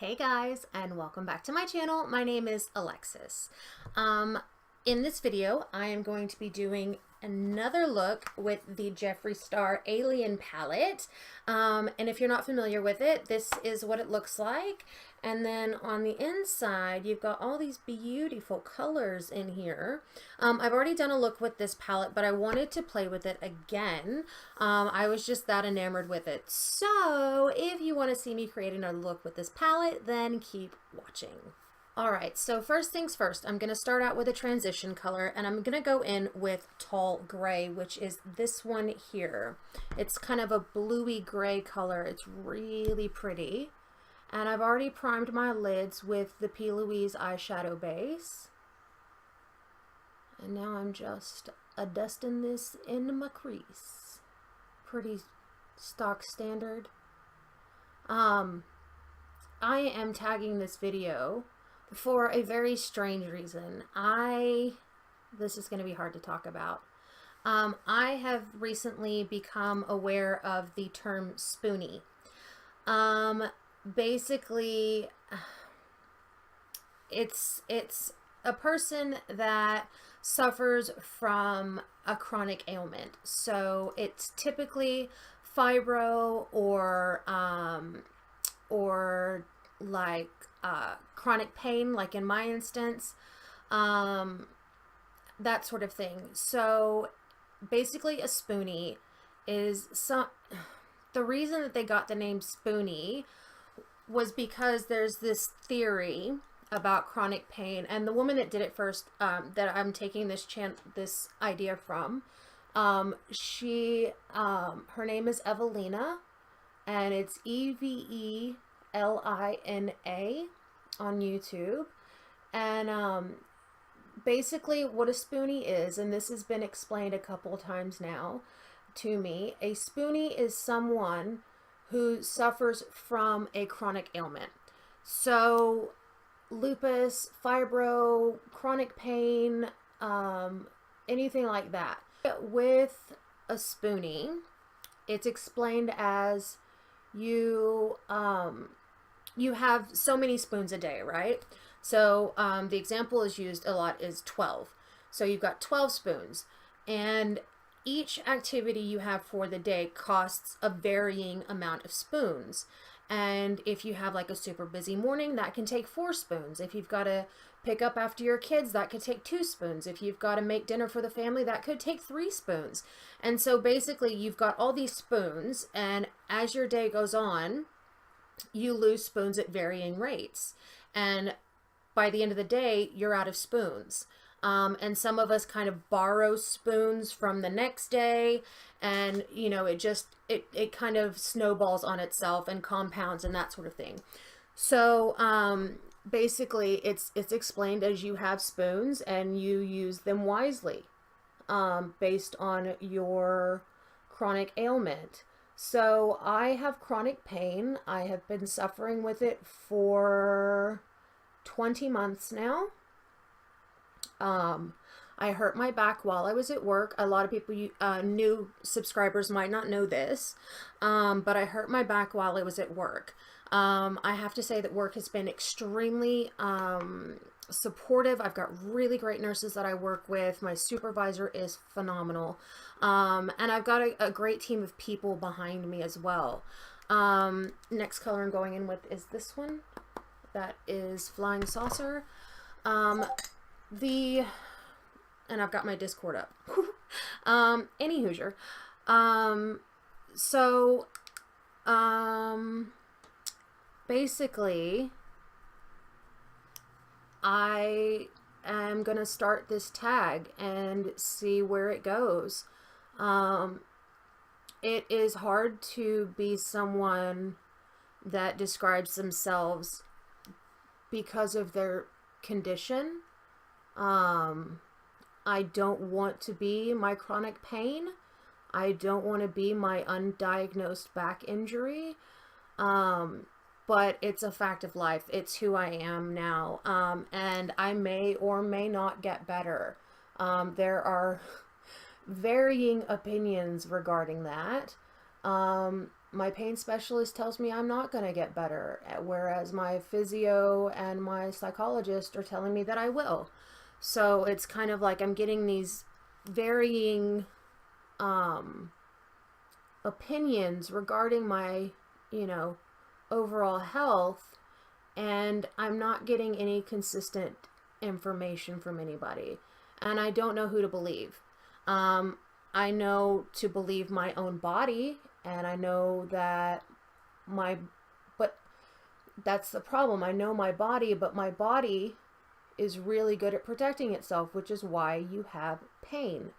Hey guys, and welcome back to my channel. My name is Alexis. In this video, I am going to be doing another look with the Jeffree Star Alien palette. And if you're not familiar with it, this is what it looks like. And then on the inside, you've got all these beautiful colors in here. I've already done a look with this palette, but I wanted to play with it again. I was just that enamored with it. So if you want to see me create another look with this palette, then keep watching. Alright, so first things first, I'm going to start out with a transition color, and I'm going to go in with Tall Gray, which is this one here. It's kind of a bluey gray color. It's really pretty. And I've already primed my lids with the p.louise eyeshadow base. And now I'm just dusting this into my crease. Pretty stock standard. I am tagging this video for a very strange reason. This is going to be hard to talk about. I have recently become aware of the term spoonie. Basically, it's a person that suffers from a chronic ailment. So it's typically fibro or like chronic pain, like in my instance, that sort of thing. So basically a spoonie is the reason that they got the name spoonie was because there's this theory about chronic pain, and the woman that did it first, that I'm taking this idea from, her name is Evelina, and it's Evelina on YouTube. And basically what a spoonie is, and this has been explained a couple times now to me, a spoonie is someone who suffers from a chronic ailment. So lupus, fibro, chronic pain, anything like that. With a spoonie, it's explained as you have so many spoons a day, right? So the example is used a lot is 12. So you've got 12 spoons, and each activity you have for the day costs a varying amount of spoons. And if you have like a super busy morning, that can take 4 spoons. If you've got to pick up after your kids, that could take 2 spoons. If you've got to make dinner for the family, that could take 3 spoons. And so basically you've got all these spoons, and as your day goes on, you lose spoons at varying rates. And by the end of the day, you're out of spoons. And some of us kind of borrow spoons from the next day, and you know, it kind of snowballs on itself and compounds and that sort of thing. So basically it's explained as you have spoons and you use them wisely, based on your chronic ailment. So I have chronic pain. I have been suffering with it for 20 months now. I hurt my back while I was at work. A lot of people, new subscribers might not know this, but I hurt my back while I was at work. I have to say that work has been extremely supportive. I've got really great nurses that I work with. My supervisor is phenomenal. And I've got a great team of people behind me as well. Next color I'm going in with is this one. That is Flying Saucer. And I've got my Discord up. Any Hoosier. Basically, I am gonna start this tag and see where it goes. It is hard to be someone that describes themselves because of their condition. I don't want to be my chronic pain. I don't want to be my undiagnosed back injury. But it's a fact of life. It's who I am now. And I may or may not get better. There are varying opinions regarding that. my pain specialist tells me I'm not going to get better, whereas my physio and my psychologist are telling me that I will. So it's kind of like I'm getting these varying opinions regarding my, overall health, and I'm not getting any consistent information from anybody. And I don't know who to believe. I know to believe my own body, and I know that but that's the problem. I know my body, but my body is really good at protecting itself, which is why you have pain.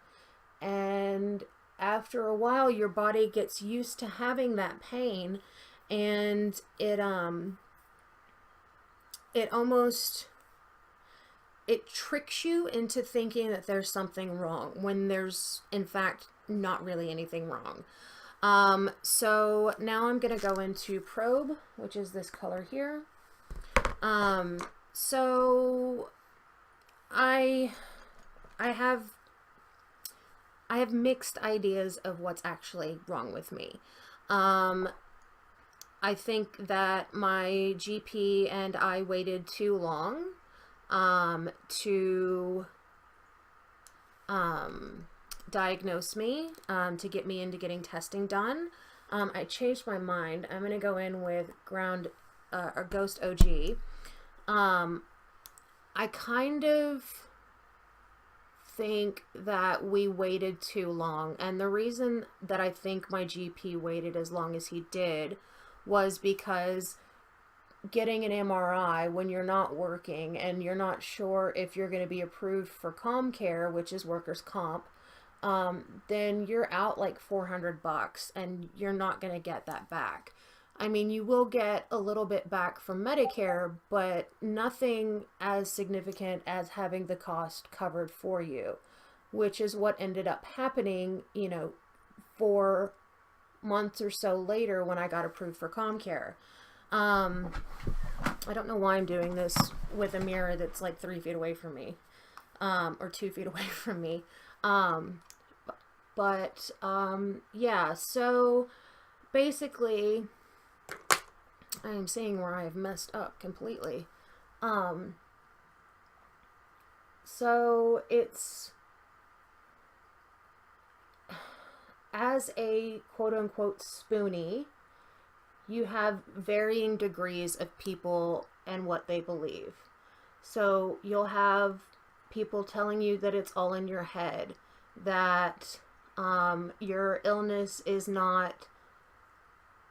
And after a while, your body gets used to having that pain, and it tricks you into thinking that there's something wrong when there's in fact not really anything wrong. So now I'm going to go into probe, which is this color here. So I have mixed ideas of what's actually wrong with me. I think that my GP and I waited too long to diagnose me, to get me into getting testing done. I changed my mind. I'm going to go in with or Ghost OG. I kind of think that we waited too long, and the reason that I think my GP waited as long as he did was because getting an MRI when you're not working and you're not sure if you're going to be approved for ComCare, which is workers' comp, then you're out like $400 and you're not going to get that back. I mean, you will get a little bit back from Medicare, but nothing as significant as having the cost covered for you, which is what ended up happening, 4 months or so later when I got approved for ComCare. I don't know why I'm doing this with a mirror that's like 3 feet away from me, or 2 feet away from me. Yeah, so basically I am seeing where I have messed up completely. So it's, as a quote-unquote spoonie, you have varying degrees of people and what they believe. So you'll have people telling you that it's all in your head, that your illness is not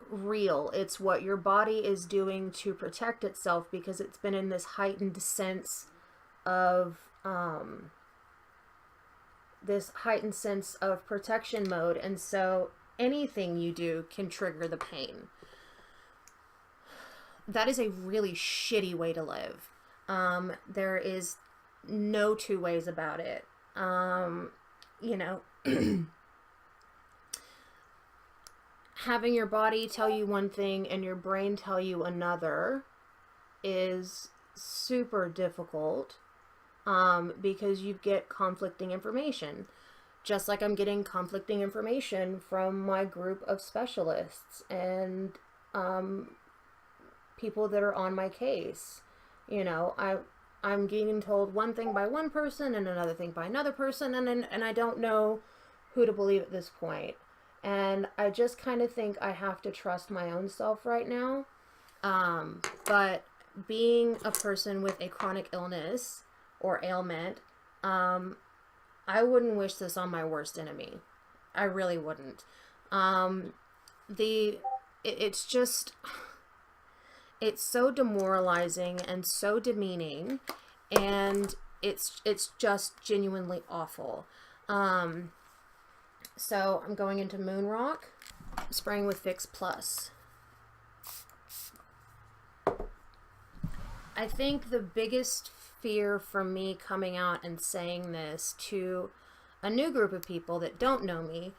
real. It's what your body is doing to protect itself because it's been in this heightened sense of protection mode, and so anything you do can trigger the pain. That is a really shitty way to live. There is no two ways about it. Having your body tell you one thing and your brain tell you another is super difficult, because you get conflicting information. Just like I'm getting conflicting information from my group of specialists and people that are on my case. I'm getting told one thing by one person and another thing by another person, and I don't know who to believe at this point. And I just kind of think I have to trust my own self right now. But being a person with a chronic illness or ailment, I wouldn't wish this on my worst enemy. I really wouldn't. It's so demoralizing and so demeaning, and it's just genuinely awful. So I'm going into Moon Rock, spraying with Fix Plus. I think the biggest fear for me coming out and saying this to a new group of people that don't know me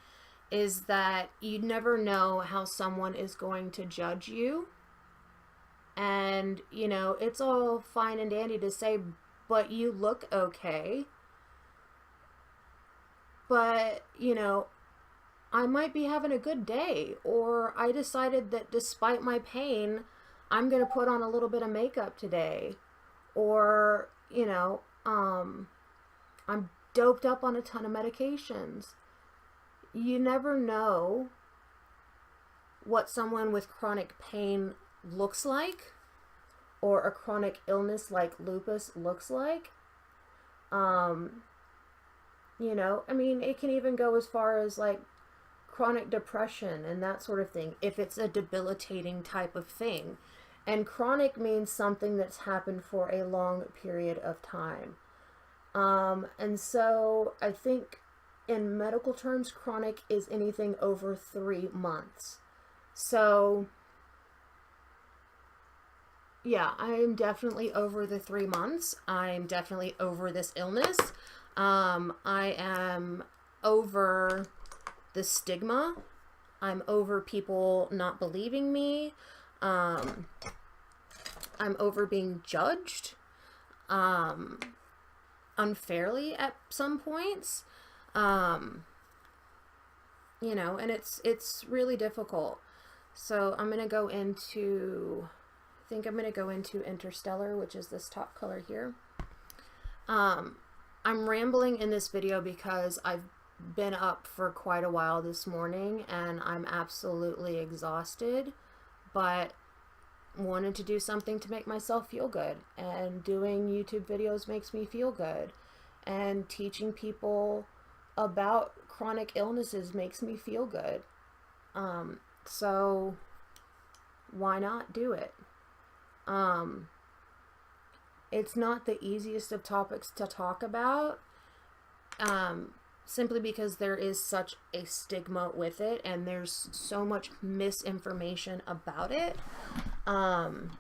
is that you never know how someone is going to judge you. And, it's all fine and dandy to say, but you look okay. But, I might be having a good day, or I decided that despite my pain, I'm going to put on a little bit of makeup today, or, I'm doped up on a ton of medications. You never know what someone with chronic pain looks like, or a chronic illness like lupus looks like. It can even go as far as like chronic depression and that sort of thing, if it's a debilitating type of thing. And chronic means something that's happened for a long period of time. And so I think in medical terms, chronic is anything over 3 months. So yeah, I'm definitely over the 3 months. I'm definitely over this illness. I am over the stigma. I'm over people not believing me. I'm over being judged unfairly at some points. And it's really difficult. So I'm going to go into, I think I'm going to go into Interstellar, which is this top color here. I'm rambling in this video because I've been up for quite a while this morning and I'm absolutely exhausted, but wanted to do something to make myself feel good, and doing YouTube videos makes me feel good, and teaching people about chronic illnesses makes me feel good. So why not do it? It's not the easiest of topics to talk about, simply because there is such a stigma with it and there's so much misinformation about it. And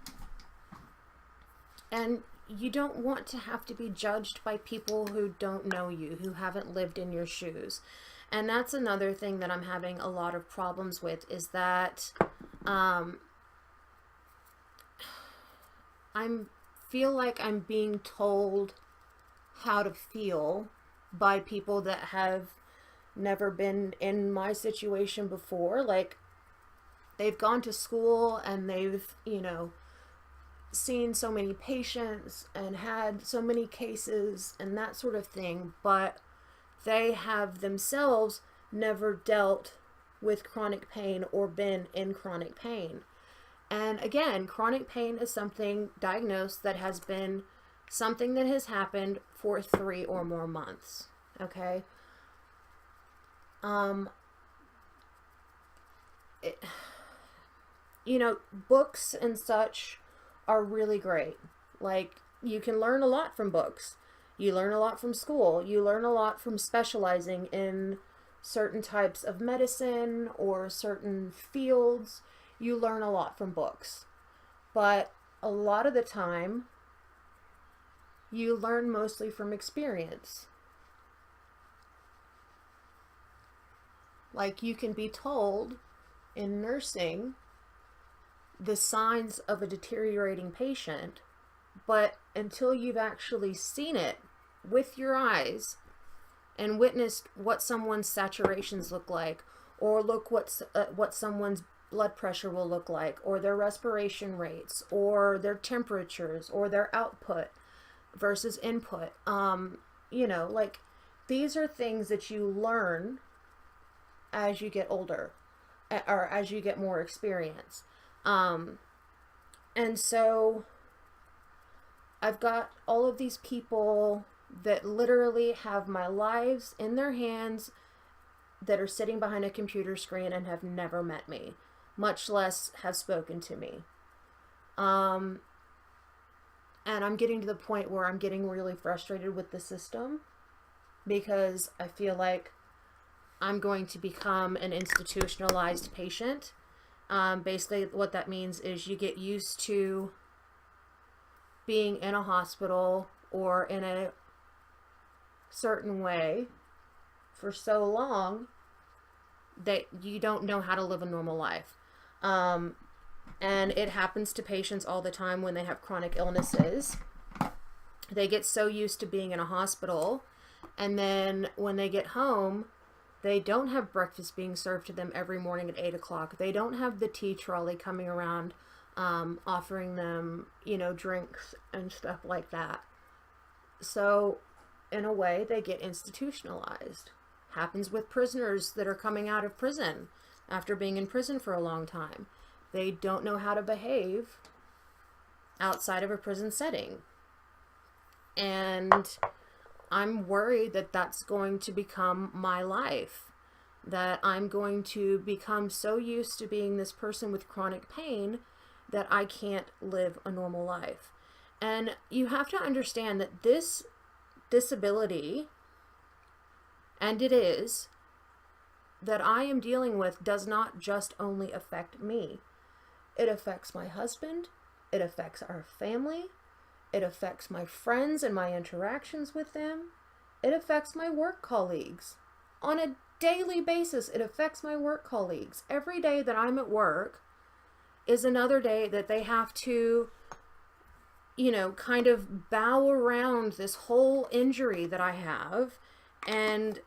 you don't want to have to be judged by people who don't know you, who haven't lived in your shoes. And that's another thing that I'm having a lot of problems with, is that I feel like I'm being told how to feel by people that have never been in my situation before. Like, they've gone to school and they've, seen so many patients and had so many cases and that sort of thing, but they have themselves never dealt with chronic pain or been in chronic pain. And again, chronic pain is something diagnosed that has been something that has happened for 3 or more months. Okay. Books and such are really great. Like, you can learn a lot from books. You learn a lot from school. You learn a lot from specializing in certain types of medicine or certain fields. You learn a lot from books. But a lot of the time, you learn mostly from experience. Like, you can be told in nursing the signs of a deteriorating patient, but until you've actually seen it with your eyes and witnessed what someone's saturations look like, or look what someone's blood pressure will look like, or their respiration rates, or their temperatures, or their output versus input, like, these are things that you learn as you get older, or as you get more experience. And so I've got all of these people that literally have my lives in their hands, that are sitting behind a computer screen and have never met me, much less have spoken to me. And I'm getting to the point where I'm getting really frustrated with the system, because I feel like I'm going to become an institutionalized patient. Basically what that means is you get used to being in a hospital or in a certain way for so long that you don't know how to live a normal life. And it happens to patients all the time when they have chronic illnesses. They get so used to being in a hospital, and then when they get home, They don't have breakfast being served to them every morning at 8 o'clock. They don't have the tea trolley coming around offering them, you know, drinks and stuff like that. So, in a way, they get institutionalized. Happens with prisoners that are coming out of prison after being in prison for a long time. They don't know how to behave outside of a prison setting. And I'm worried that that's going to become my life. That I'm going to become so used to being this person with chronic pain that I can't live a normal life. And you have to understand that this disability, and it is, that I am dealing with does not just only affect me. It affects my husband. It affects our family. It affects my friends and my interactions with them. It affects my work colleagues. On a daily basis, it affects my work colleagues. Every day that I'm at work is another day that they have to, you know, kind of bow around this whole injury that I have and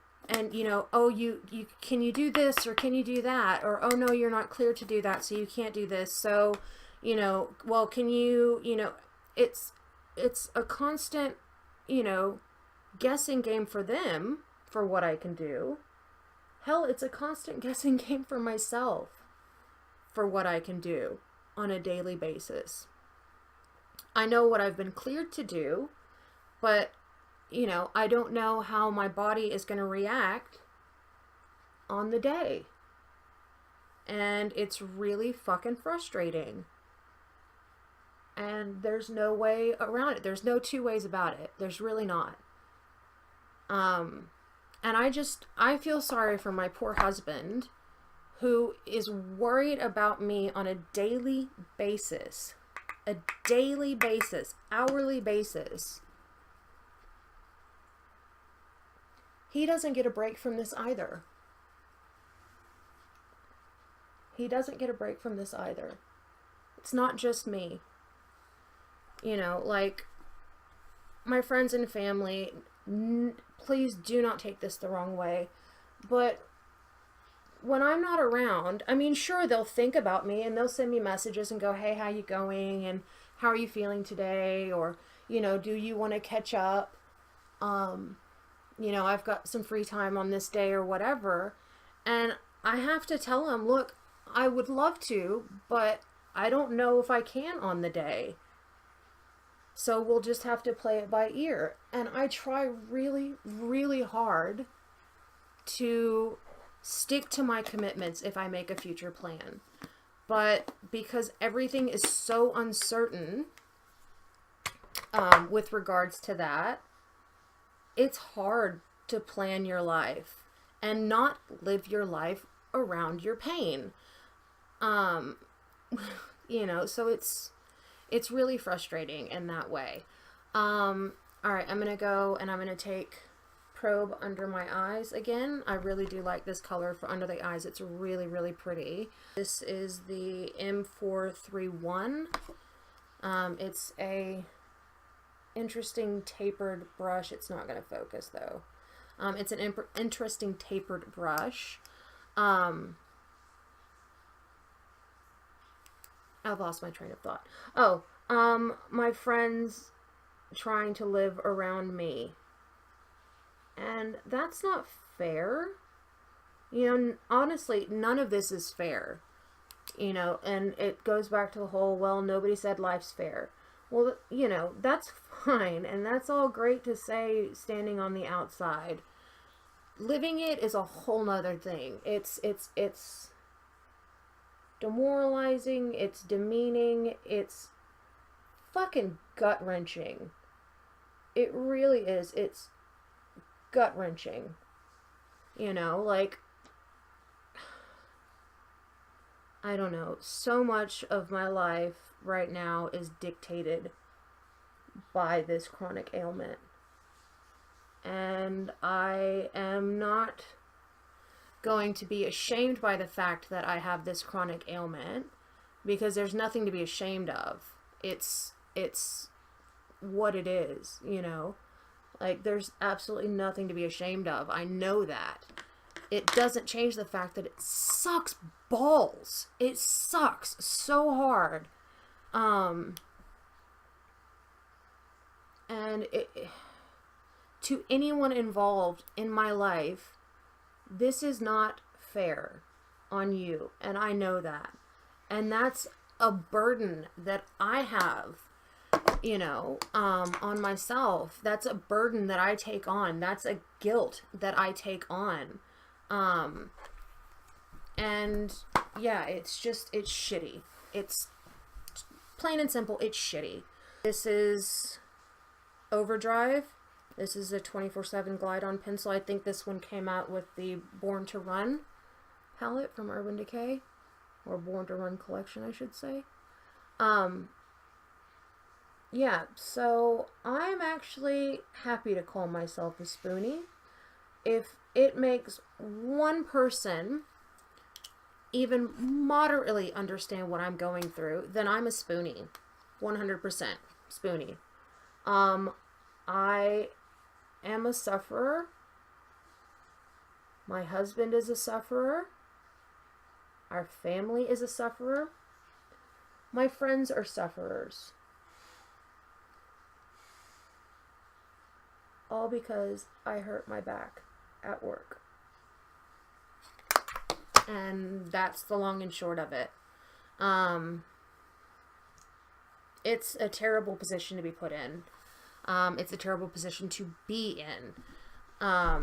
you know, oh, you can you do this or can you do that? Or, oh no, you're not clear to do that, so you can't do this. So, you know, well, can you, you know, it's a constant, you know, guessing game for them for what I can do. Hell, it's a constant guessing game for myself for what I can do on a daily basis. I know what I've been cleared to do, but, you know, I don't know how my body is going to react on the day. And it's really fucking frustrating. And there's no way around it. There's no two ways about it. There's really not. And I feel sorry for my poor husband, who is worried about me on a daily basis, hourly basis. He doesn't get a break from this either. It's not just me. You know, like, my friends and family, please do not take this the wrong way, but when I'm not around, I mean, sure, they'll think about me and they'll send me messages and go, hey, how you going? And how are you feeling today? Or, you know, do you want to catch up? You know, I've got some free time on this day or whatever. And I have to tell them, look, I would love to, but I don't know if I can on the day. So we'll just have to play it by ear. And I try really, really hard to stick to my commitments if I make a future plan. But because everything is so uncertain with regards to that, it's hard to plan your life and not live your life around your pain. You know, so it's really frustrating in that way. All right, I'm going to go and I'm going to take Probe under my eyes again. I really do like this color for under the eyes. It's really, really pretty. This is the M431. It's a interesting tapered brush. It's not going to focus though. It's an interesting tapered brush. I've lost my train of thought. Oh, my friends trying to live around me. And that's not fair. You know, honestly, none of this is fair. You know, and it goes back to the whole, well, nobody said life's fair. Well, you know, that's fine. And that's all great to say standing on the outside. Living it is a whole nother thing. It's demoralizing. It's demeaning. It's fucking gut-wrenching. It really is. It's gut-wrenching. You know, like, I don't know. So much of my life right now is dictated by this chronic ailment. And I am not going to be ashamed by the fact that I have this chronic ailment, because there's nothing to be ashamed of. It's what it is, you know? Like, there's absolutely nothing to be ashamed of. I know that. it doesn't change the fact that it sucks balls. It sucks so hard. And to anyone involved in my life, this is not fair on you. And I know that. And that's a burden that I have, you know, on myself. That's a burden that I take on. That's a guilt that I take on. And yeah, it's shitty. It's plain and simple. It's shitty. This is Overdrive. This is a 24/7 glide-on pencil. I think this one came out with the Born to Run palette from Urban Decay, or Born to Run collection, I should say. Yeah, so I'm actually happy to call myself a spoonie. If it makes one person even moderately understand what I'm going through, then I'm a spoonie. 100% spoonie. I am a sufferer. My husband is a sufferer. Our family is a sufferer. My friends are sufferers. All because I hurt my back at work. And that's the long and short of it. It's a terrible position to be put in. It's a terrible position to be in. I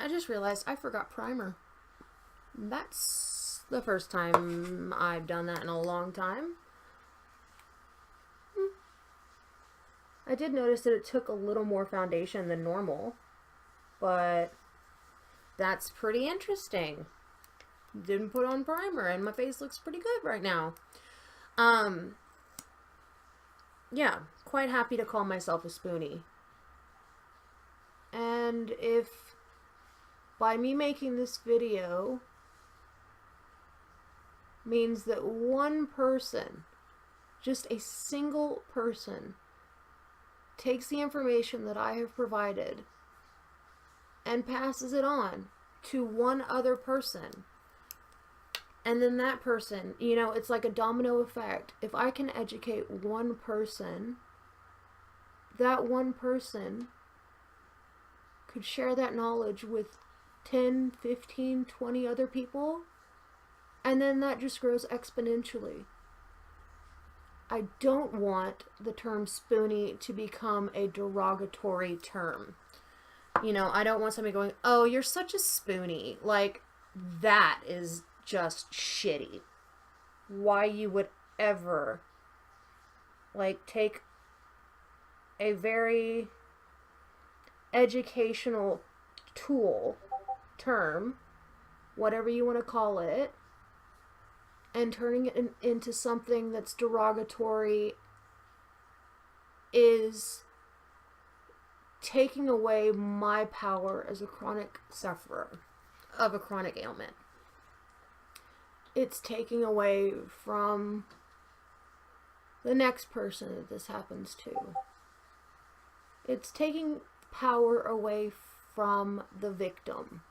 just realized I forgot primer. That's the first time I've done that in a long time. I did notice that it took a little more foundation than normal, but that's pretty interesting. Didn't put on primer and my face looks pretty good right now. Yeah, quite happy to call myself a spoonie. And if by me making this video means that one person, just a single person, takes the information that I have provided and passes it on to one other person, and then that person, you know, it's like a domino effect. If I can educate one person, that one person could share that knowledge with 10, 15, 20 other people, and then that just grows exponentially. I don't want the term spoonie to become a derogatory term. You know, I don't want somebody going, oh, you're such a spoonie. Like, that is just shitty. Why you would ever, like, take a very educational term, whatever you want to call it, and turning it into something that's derogatory is taking away my power as a chronic sufferer of a chronic ailment. It's taking away from the next person that this happens to. It's taking power away from the victim.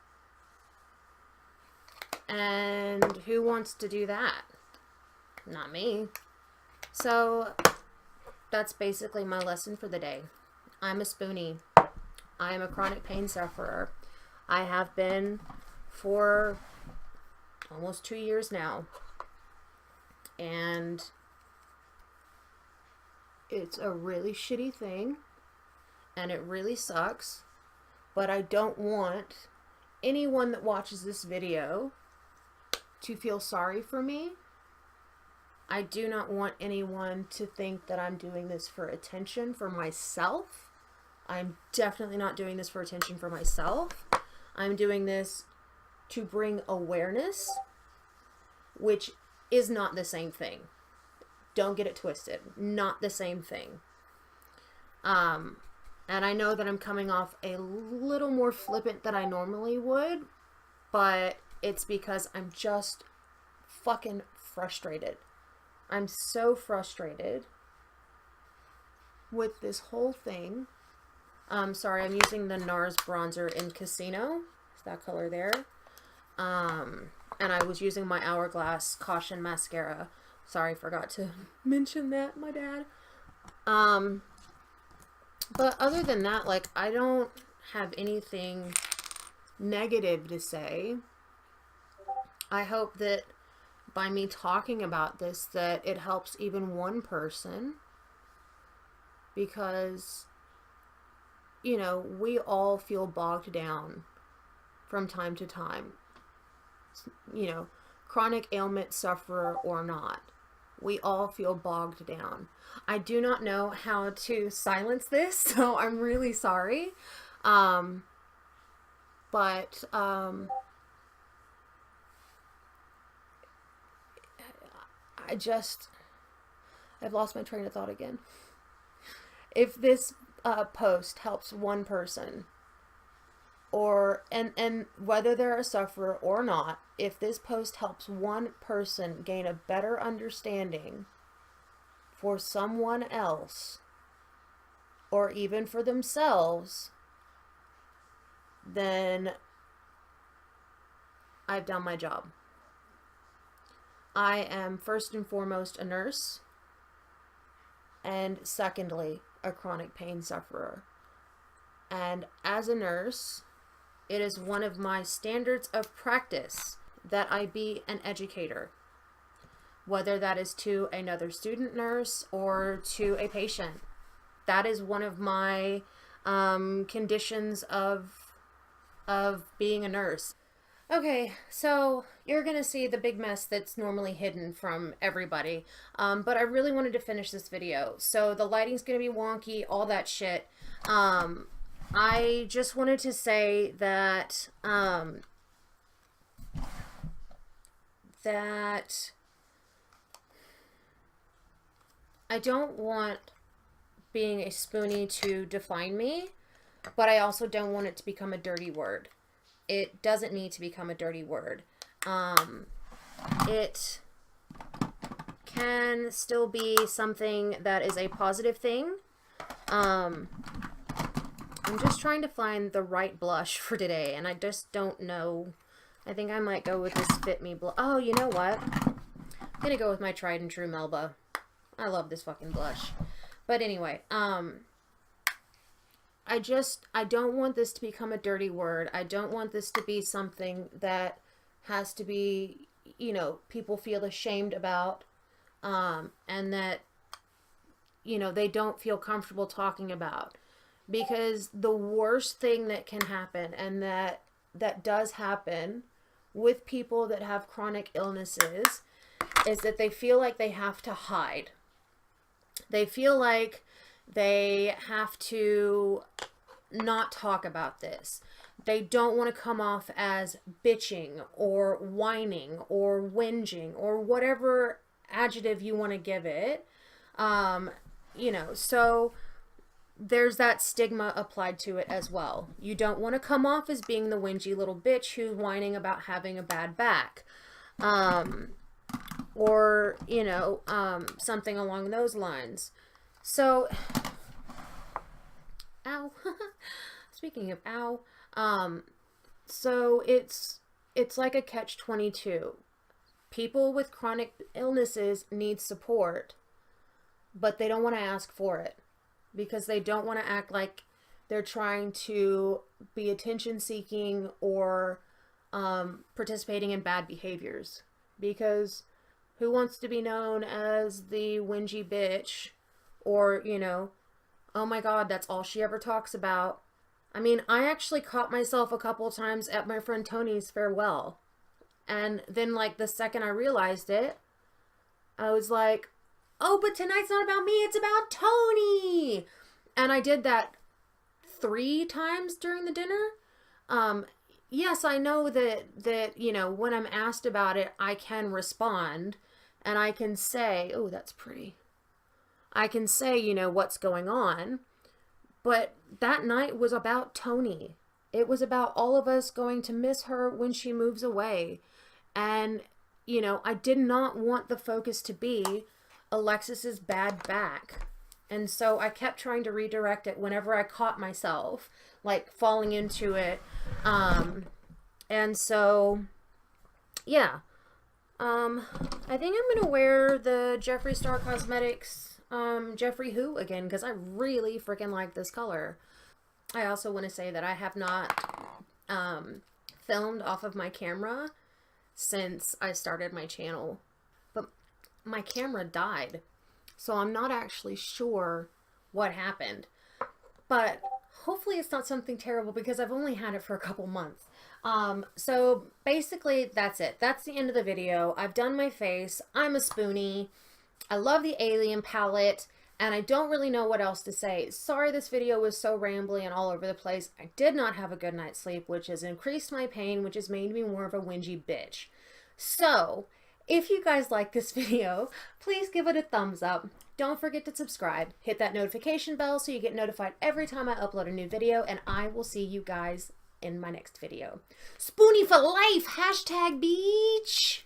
And who wants to do that? Not me. So that's basically my lesson for the day. I'm a spoonie. I am a chronic pain sufferer. I have been for almost 2 years now. And it's a really shitty thing. And it really sucks. But I don't want anyone that watches this video to feel sorry for me. I do not want anyone to think that I'm doing this for attention for myself. I'm definitely not doing this for attention for myself. I'm doing this to bring awareness, which is not the same thing. Don't get it twisted. Not the same thing. And I know that I'm coming off a little more flippant than I normally would, but it's because I'm just fucking frustrated. I'm so frustrated with this whole thing. Sorry, I'm using the NARS bronzer in Casino. It's that color there. And I was using my Hourglass Caution mascara. Sorry, forgot to mention that, my bad. But other than that, like, I don't have anything negative to say. I hope that by me talking about this, that it helps even one person. Because, you know, we all feel bogged down from time to time. You know, chronic ailment sufferer or not. We all feel bogged down. I do not know how to silence this, so I'm really sorry. I've lost my train of thought again. If this post helps one person, and whether they're a sufferer or not, if this post helps one person gain a better understanding for someone else, or even for themselves, then I've done my job. I am first and foremost a nurse, and secondly, a chronic pain sufferer. And as a nurse, it is one of my standards of practice that I be an educator, whether that is to another student nurse or to a patient. That is one of my conditions of being a nurse. Okay, so you're going to see the big mess that's normally hidden from everybody, but I really wanted to finish this video. So the lighting's going to be wonky, all that shit. I just wanted to say that, that I don't want being a spoonie to define me, but I also don't want it to become a dirty word. It doesn't need to become a dirty word. It can still be something that is a positive thing. I'm just trying to find the right blush for today, and I just don't know. I think I might go with this Fit Me blush. Oh, you know what? I'm gonna go with my tried and true Melba. I love this fucking blush. But anyway, I don't want this to become a dirty word. I don't want this to be something that has to be, you know, people feel ashamed about, and that, you know, they don't feel comfortable talking about. Because the worst thing that can happen, and that does happen with people that have chronic illnesses, is that they feel like they have to hide. They feel like they have to not talk about this. They don't want to come off as bitching or whining or whinging or whatever adjective you want to give it. You know, so there's that stigma applied to it as well. You don't want to come off as being the whingy little bitch who's whining about having a bad back. Or, you know, something along those lines. So, ow. Speaking of ow, so it's like a catch-22. People with chronic illnesses need support, but they don't want to ask for it because they don't want to act like they're trying to be attention-seeking or participating in bad behaviors. Because who wants to be known as the whingy bitch, or, you know, oh my God, that's all she ever talks about. I mean, I actually caught myself a couple times at my friend Tony's farewell. And then, like, the second I realized it, I was like, oh, but tonight's not about me, it's about Tony. And I did that 3 times during the dinner. Yes, I know that, you know, when I'm asked about it, I can respond. And I can say, oh, that's pretty. I can say, you know, what's going on. But that night was about Tony. It was about all of us going to miss her when she moves away. And, you know, I did not want the focus to be Alexis's bad back. And so I kept trying to redirect it whenever I caught myself, like, falling into it. And so, yeah. I think I'm going to wear the Jeffree Star Cosmetics, Jeffree Who again, because I really freaking like this color. I also want to say that I have not, filmed off of my camera since I started my channel. But my camera died, so I'm not actually sure what happened. But hopefully it's not something terrible because I've only had it for a couple months. So basically that's it. That's the end of the video. I've done my face. I'm a spoonie. I love the Alien palette, and I don't really know what else to say. Sorry this video was so rambly and all over the place. I did not have a good night's sleep, which has increased my pain, which has made me more of a whingy bitch. So, if you guys like this video, please give it a thumbs up. Don't forget to subscribe. Hit that notification bell so you get notified every time I upload a new video, and I will see you guys in my next video. Spoonie for life! #beach!